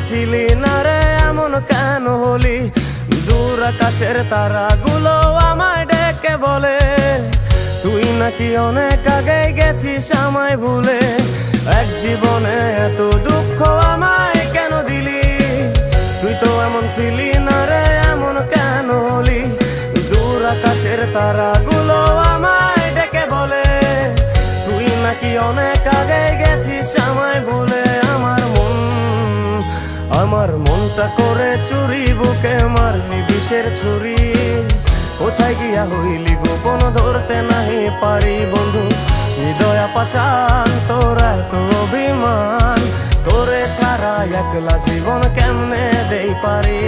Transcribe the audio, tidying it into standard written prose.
ছিলি না রে এমন কেন হলি? দূর আকাশের তারাগুলো আমায় ডেকে বলে তুই নাকি অনেক আগে গেছিস আমায় ভুলে। এক জীবনে এত দুঃখ আমায় কেন দিলি? তুই তো এমন ছিলি না রে এমন কেন হলি? দূর আকাশের তারাগুলো আমায় ডেকে বলে তুই নাকি অনেক আগে গেছিস আমায় ভুলে। আমার মনটা করে চুরি, বুকে মারলি বিষের ছুরি। কোথায় গিয়া হইলি গোপন ধরতে নাহি পারি বন্ধু। হৃদয় পাষাণ তোর এত অভিমান, তোরে ছাড়া একলা জীবন কেমনে দেই পারি।